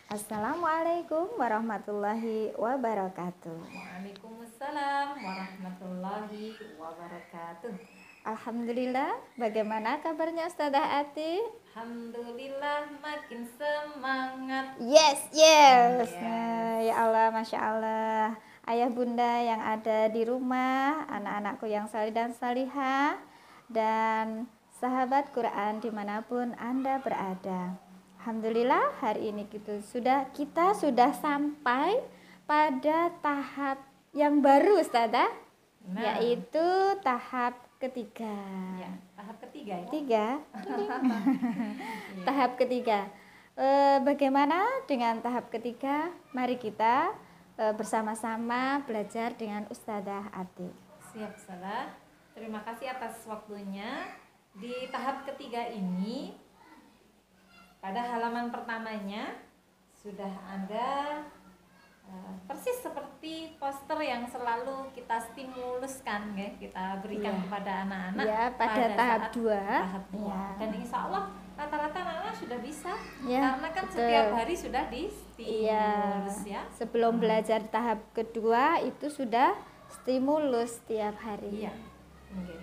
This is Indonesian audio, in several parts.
Assalamualaikum warahmatullahi wabarakatuh. Waalaikumsalam warahmatullahi wabarakatuh. Alhamdulillah, bagaimana kabarnya Ustazah Ati? Alhamdulillah makin semangat. Yes. Yes. Ya Allah, Masya Allah. Ayah bunda yang ada di rumah, anak-anakku yang salih dan salihah, dan sahabat Quran dimanapun Anda berada. Alhamdulillah hari ini kita sudah sampai pada tahap yang baru Ustazah, yaitu tahap ketiga. Ya, tahap ketiga ya. Tiga. Tahap ketiga. Bagaimana dengan tahap ketiga? Mari kita bersama-sama belajar dengan Ustazah Ati. Siap, Ustazah. Terima kasih atas waktunya. Di tahap ketiga ini, pada halaman pertamanya sudah ada persis seperti poster yang selalu kita stimuluskan ya, kita berikan kepada anak-anak pada tahap 2. Dan insya Allah rata-rata anak-anak sudah bisa karena kan betul. Setiap hari sudah di stimulus ya. Sebelum belajar tahap kedua itu sudah stimulus setiap hari. Iya. Okay.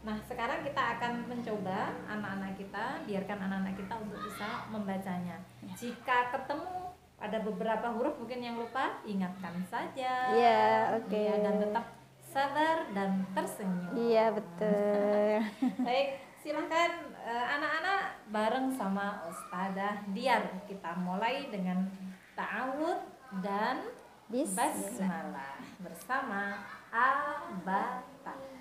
Nah, sekarang kita akan mencoba anak-anak kita, biarkan anak-anak kita untuk bisa membacanya. Jika ketemu ada beberapa huruf mungkin yang lupa, ingatkan saja. Iya, oke. Ya, dan tetap sabar dan tersenyum. Iya, betul. Baik, silahkan anak-anak bareng sama Ustazah Diar. Kita mulai dengan ta'awud dan basmalah bersama Al-Baqarah.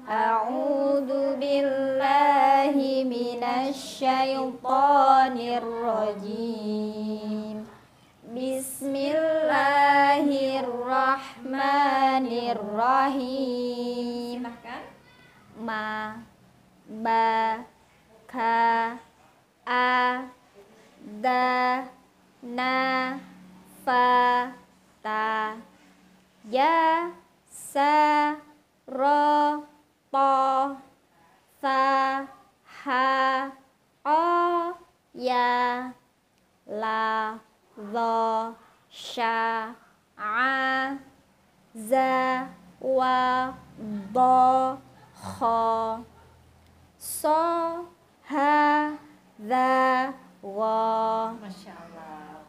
A'udzu billahi minasyaitonir rajim. Bismillahirrahmanirrahim. Silahkan. Ma ba ka a da na fa ta ya sa ro to sa ha o ya la zo sha a za wa do kho so ha za wa. Masya Allah.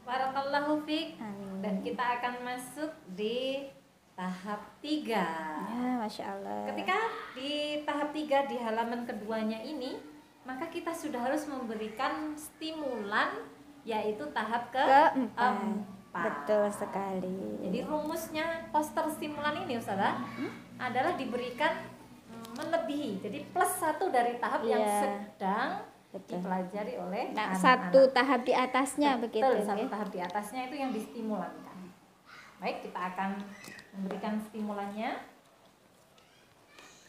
Barakallahu fiik. Dan kita akan masuk di tahap 3. Ya, Masya Allah. Ketika di tahap 3 di halaman keduanya ini, maka kita sudah harus memberikan stimulan, yaitu tahap keempat. Betul sekali. Jadi rumusnya poster stimulan ini Ustazah adalah diberikan melebihi, jadi plus 1 dari tahap yang sedang dipelajari oleh anak-anak. Satu tahap di atasnya. Betul, begitu satu ya? tahap di atasnya itu yang distimulankan. Baik, kita akan memberikan stimulannya.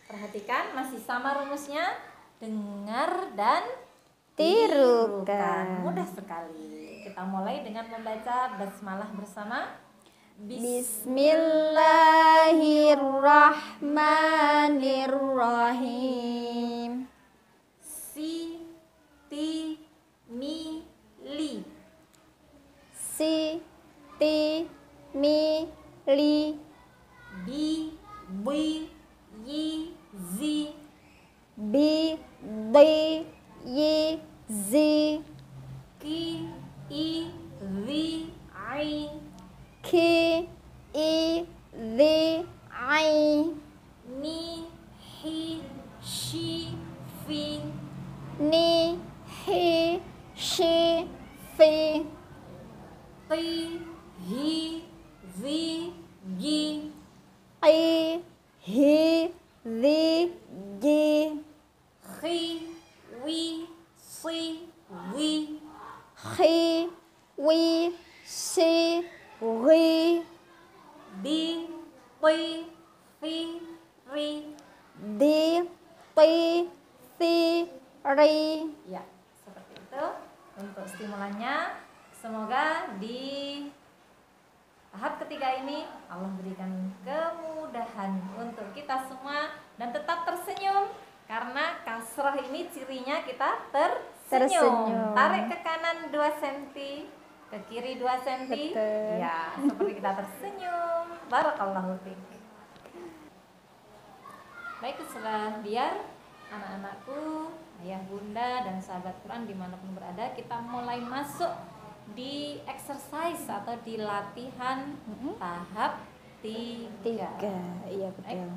Perhatikan, masih sama rumusnya. Dengar dan tirukan. Mudah sekali. Kita mulai dengan membaca basmalah bersama. Bismillahirrahmanirrahim. Si ti mi li. Si ti mi li. Bi bi yi zi. Bi di yi zi. Ki i zi ai. Ki i zi ai. Ni hi shi fi. Ni hi shi fi. Ti hi zi gi. Qi hi zi ji. Khi wi si wi. Khi wi si ri. Di pi fi ri. Di pi si ri. Ya, seperti itu untuk stimulannya. Semoga di tahap ketiga ini Allah berikan kemudahan untuk kita semua dan tetap tersenyum karena kasrah ini cirinya kita tersenyum. Tersenyum. Tarik ke kanan 2 cm, ke kiri 2 cm. Betul. Ya, seperti kita tersenyum. Barakallahu fiik. Baik, setelah biar anak-anakku, ayah bunda dan sahabat Quran dimanapun berada, kita mulai masuk di exercise atau di latihan tahap 3. Iya betul.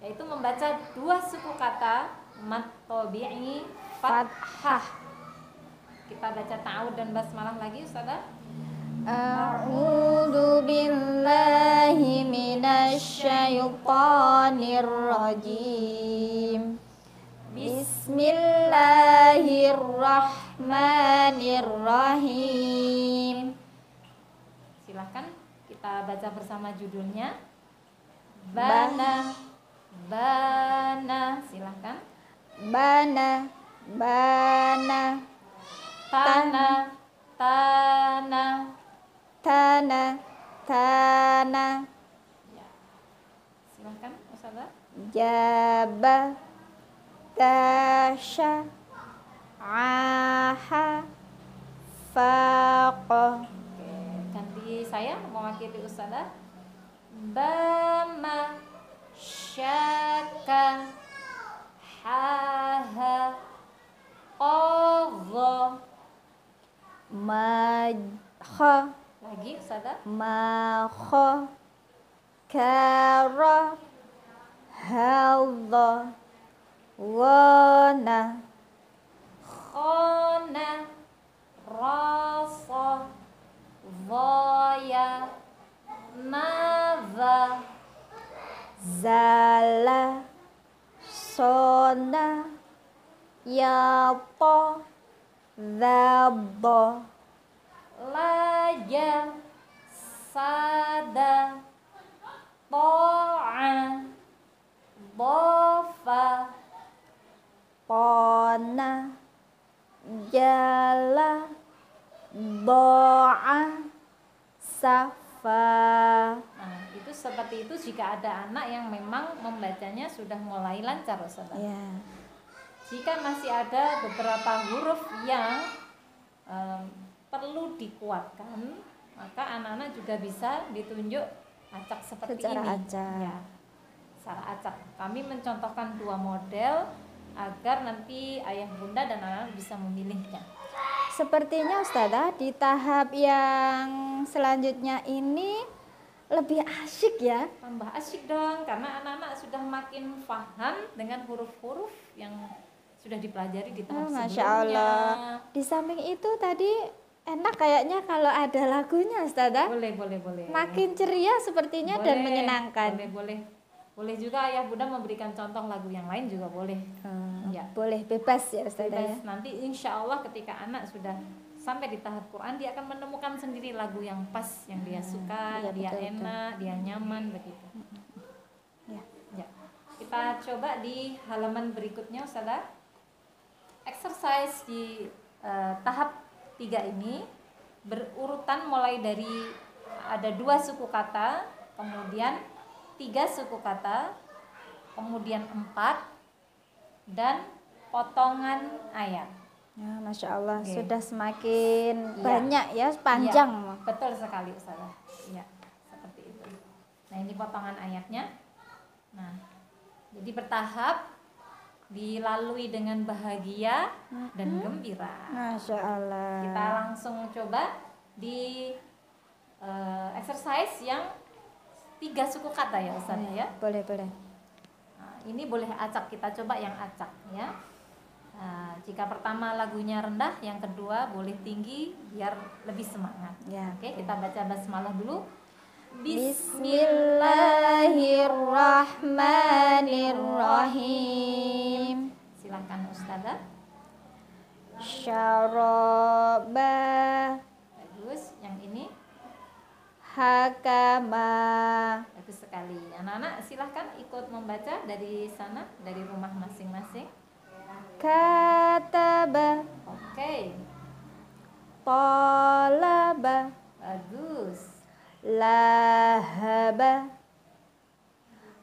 Yaitu membaca 2 suku kata mad tabi'i fathah. Kita baca ta'awud dan basmalah lagi, Ustazah. A'udzu billahi minasyaitonir rajim. Bismillahirrahmanirrahim. Silahkan kita baca bersama judulnya. Bana, bana. Silahkan. Bana, bana, Tanah, tanah. tanah, tanah. Ya. Silahkan, Ustazah. Jaba, tasha, aha, faqa. Oke, ganti saya mewakili Ustazah. Bama, syaka, haha, qadha. Majha, Lagi Ustazah. makha, kara, hadha, wana, Khona, rasa, dhaya, nadha. zala, sona, yata, dhaba, Laja, sada, to'a, bofa. pona, jala, doa, safa. Nah, itu seperti itu jika ada anak yang memang membacanya sudah mulai lancar, Ustazah. Ya, Jika masih ada beberapa huruf yang perlu dikuatkan, maka anak-anak juga bisa ditunjuk acak seperti Secara ini. acak. Ya, secara acak. Kami mencontohkan 2 model agar nanti ayah bunda dan anak-anak bisa memilihnya. sepertinya Ustazah di tahap yang selanjutnya ini lebih asyik ya. Tambah asyik dong, karena anak-anak sudah makin paham dengan huruf-huruf yang sudah dipelajari di tahap Masya sebelumnya. Allah. Di samping itu tadi enak kayaknya kalau ada lagunya Ustazah. Boleh. Makin ceria sepertinya dan Boleh, menyenangkan. Boleh juga ayah bunda memberikan contoh lagu yang lain juga boleh. Ya. Boleh bebas ya Ustazah ya. Bebas. Nanti insya Allah ketika anak sudah sampai di tahap Quran, dia akan menemukan sendiri lagu yang pas, yang dia suka, iya, dia betul. enak, dia nyaman begitu. Ya. Ya. Kita coba di halaman berikutnya, Ustazah. Exercise di tahap 3 ini berurutan mulai dari ada 2 suku kata, kemudian 3 suku kata, kemudian 4, dan potongan ayat. Ya, Masya Allah, Oke. sudah semakin Iya. banyak ya, panjang. Iya, betul sekali Ustazah. Iya, seperti itu. Nah, ini potongan ayatnya. Nah, jadi bertahap, dilalui dengan bahagia dan gembira. Masya Allah. Kita langsung coba di exercise yang 3 suku kata ya Ustazah ya. Boleh. Nah, ini boleh acak, kita coba yang acak ya. Nah, jika pertama lagunya rendah, yang kedua boleh tinggi biar lebih semangat. Ya. Oke, kita baca basmalah dulu. Bismillahirrahmanirrahim. Silakan Ustazah. Syaraba Bagus, yang ini hakama. bagus sekali. Anak-anak silahkan ikut membaca dari sana, dari rumah masing-masing. Kataba Oke, talaba bagus. lahaba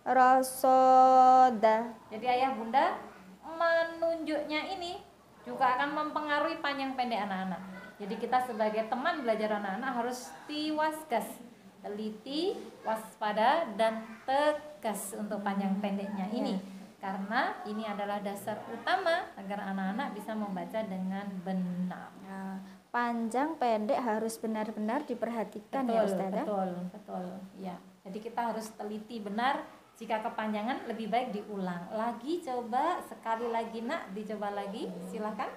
rasoda. Jadi ayah bunda menunjuknya ini juga akan mempengaruhi panjang pendek anak-anak. Jadi kita sebagai teman belajar anak-anak harus tiwasgas, teliti, waspada, dan tegas untuk panjang pendeknya ini. Karena ini adalah dasar utama agar anak-anak bisa membaca dengan benar. Nah, panjang pendek harus benar-benar diperhatikan ya Ustazah. Betul. Ya. Jadi kita harus teliti benar. Jika kepanjangan lebih baik diulang lagi, coba sekali lagi nak, dicoba lagi, silakan.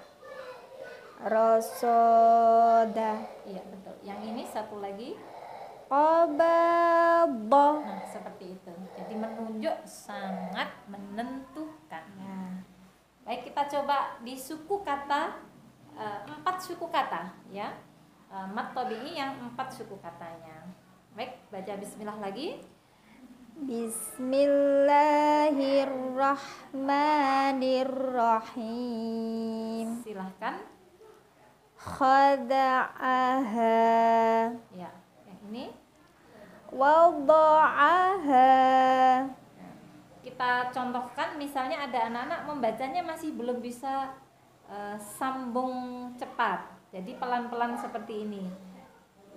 Rosoda. Iya betul. Yang ini satu lagi. Qabadha. Nah seperti itu. Jadi menunjuk sangat menentukan. Ya. Baik, kita coba di suku kata 4 suku kata ya. Mat tabi'i yang 4 suku katanya. Baik, baca bismillah lagi. Bismillahirrahmanirrahim. Silahkan. Khada'aha. Ya, yang ini. Wada'aha. Kita contohkan misalnya ada anak-anak membacanya masih belum bisa sambung cepat. Jadi pelan-pelan seperti ini.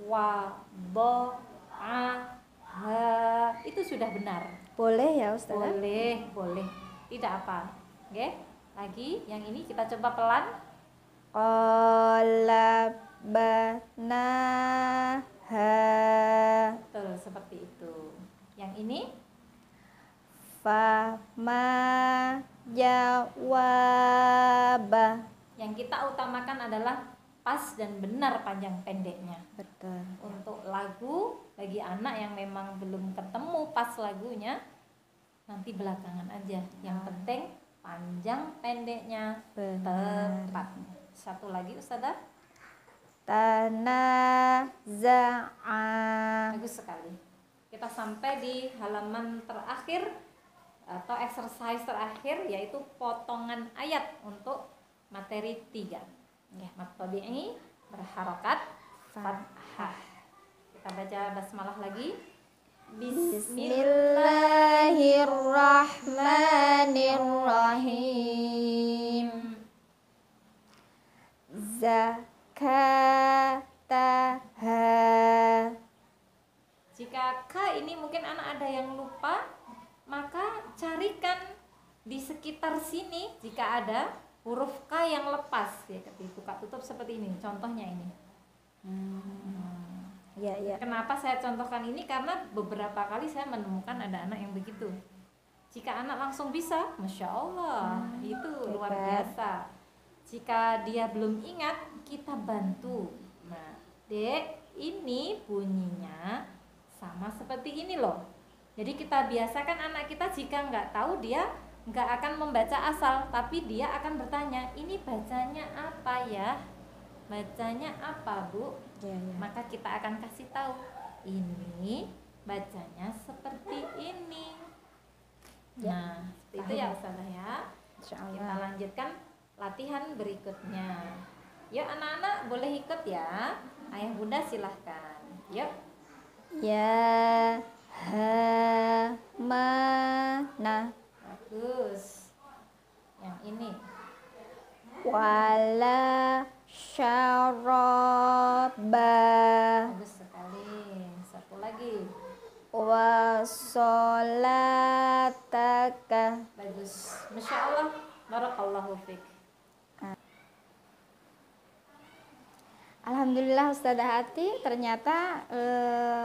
Wada'aha. Itu sudah benar. Boleh ya Ustazah? Boleh. Tidak apa. Oke. Lagi yang ini kita coba pelan. Qalabnaha. Betul, seperti itu. Yang ini Fama jawaba. yang kita utamakan adalah pas dan benar panjang pendeknya. Betul. Untuk lagu bagi anak yang memang belum ketemu pas lagunya, nanti belakangan aja. Yang penting panjang pendeknya Benar. tepat. Satu lagi Ustazah. Tanaza'a. Bagus sekali. Kita sampai di halaman terakhir atau exercise terakhir, yaitu potongan ayat untuk materi 3. Ya, mat tabi'i berharokat fathah. Kita baca basmalah lagi. Bismillahirrahmanirrahim. Zakataha. Jika K ini mungkin anak ada yang lupa, maka carikan di sekitar sini jika ada huruf K yang lepas ya, dibuka tutup seperti ini. Contohnya ini. Ya. Kenapa saya contohkan ini? Karena beberapa kali saya menemukan ada anak yang begitu. Jika anak langsung bisa, Masya Allah, itu luar biasa. Jika dia belum ingat, kita bantu. Nah, Dek, ini bunyinya sama seperti ini loh. Jadi kita biasakan anak kita jika nggak tahu, dia nggak akan membaca asal, tapi dia akan bertanya, ini bacanya apa ya? Bacanya apa Bu? Ya. Maka kita akan kasih tahu, ini bacanya seperti ini. Nah, seperti itu ya Ustazah ya. Kita lanjutkan latihan berikutnya. Yuk anak-anak boleh ikut ya. Ayah bunda silahkan. Yuk. Ya ha mana. Bagus. Yang ini. Wala syaraba. Bagus sekali. Satu lagi. Wasolataka. Bagus. Masya Allah. Barakallahu fiik. Alhamdulillah Ustazah Ati, ternyata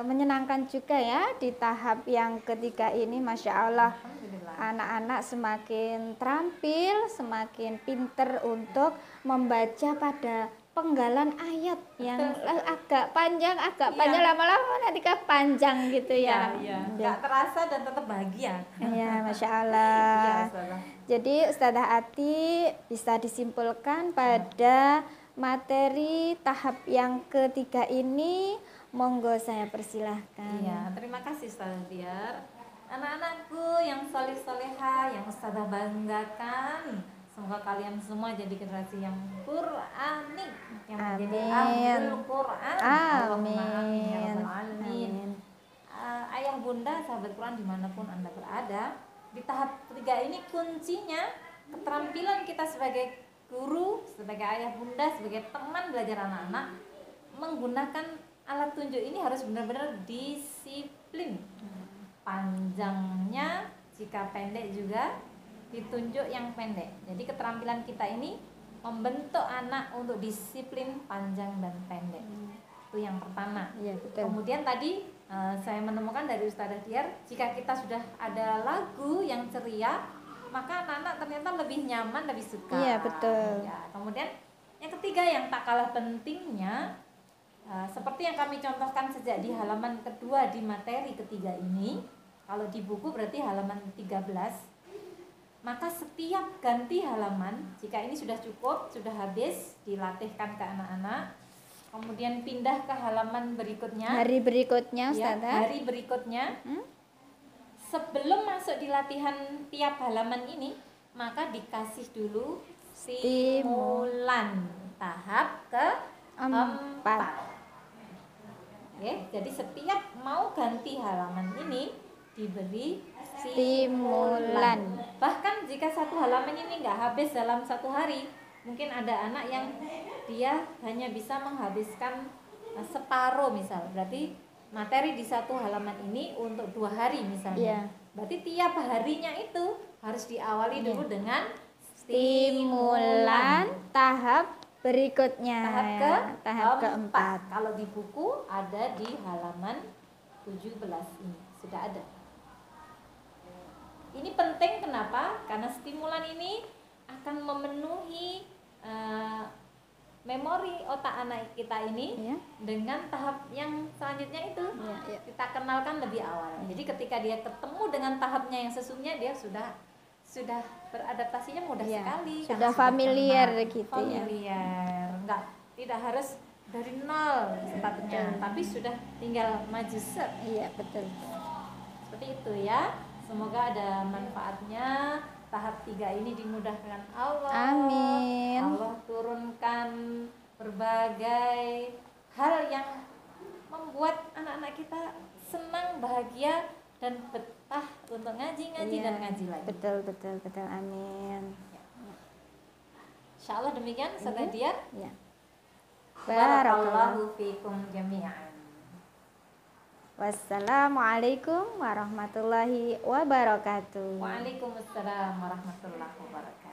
menyenangkan juga ya di tahap yang ketiga ini. Masya Allah, Alhamdulillah. anak-anak semakin terampil, semakin pinter untuk membaca pada penggalan ayat yang agak panjang, lama-lama nanti panjang gitu ya. Iya. Nggak terasa dan tetap bahagia. Ya, Masya Iya, Allah. Ustazah. Jadi Ustazah Ati bisa disimpulkan pada materi tahap yang ketiga ini, monggo saya persilahkan. Iya, terima kasih Ustazah Biar. Anak-anakku yang soleh-soleha, yang Ustazah banggakan, semoga kalian semua jadi generasi yang Qur'ani, yang menjadi ahlul Qur'an. Allahumma amin ya rabbal alamin. Ayah bunda sahabat Quran dimanapun Anda berada, di tahap ketiga ini kuncinya keterampilan kita sebagai guru, sebagai ayah bunda, sebagai teman belajar anak-anak, menggunakan alat tunjuk ini harus benar-benar disiplin. Panjangnya, jika pendek juga ditunjuk yang pendek. Jadi keterampilan kita ini membentuk anak untuk disiplin panjang dan pendek. Itu yang pertama. Iya, betul. Kemudian tadi saya menemukan dari Ustazah Diar, jika kita sudah ada lagu yang ceria, maka anak-anak ternyata lebih nyaman, lebih suka. Iya, betul. Ya, kemudian yang ketiga yang tak kalah pentingnya, seperti yang kami contohkan sejak di halaman kedua di materi ketiga ini, kalau di buku berarti halaman 13, maka setiap ganti halaman, jika ini sudah cukup, sudah habis, dilatihkan ke anak-anak, kemudian pindah ke halaman berikutnya, Hari berikutnya, ya, Ustazah. hari berikutnya, sebelum masuk di latihan tiap halaman ini, maka dikasih dulu stimulan tahap keempat. Oke, jadi setiap mau ganti halaman ini diberi stimulan. Bahkan jika satu halaman ini nggak habis dalam satu hari, mungkin ada anak yang dia hanya bisa menghabiskan separuh misal, berarti materi di satu halaman ini untuk 2 hari misalnya. Iya. Berarti tiap harinya itu harus diawali dulu dengan Stimulan tahap berikutnya. tahap keempat. Kalau di buku ada di halaman 17 ini sudah ada. Ini penting kenapa? Karena stimulan ini akan memenuhi memori otak anak kita ini Ya. dengan tahap yang selanjutnya itu. Ya. Kita kenalkan lebih awal. Jadi ketika dia ketemu dengan tahapnya yang sesungguhnya, dia sudah beradaptasinya mudah Ya, sekali. sudah karena familiar kenal. gitu ya. Familiar. Tidak harus dari nol sepatutnya, tapi sudah tinggal maju set. Iya, betul. Seperti itu ya. Semoga ada manfaatnya. Tahap 3 ini dimudahkan Allah. Amin. Allah turunkan berbagai hal yang membuat anak-anak kita senang, bahagia, dan betah untuk ngaji Iya, dan ngaji lagi. Betul. Amin. Insya Allah demikian, Ustazah Diar. Ya. Barakallahu fikum jami'an. Wassalamualaikum warahmatullahi wabarakatuh. Waalaikumsalam warahmatullahi wabarakatuh.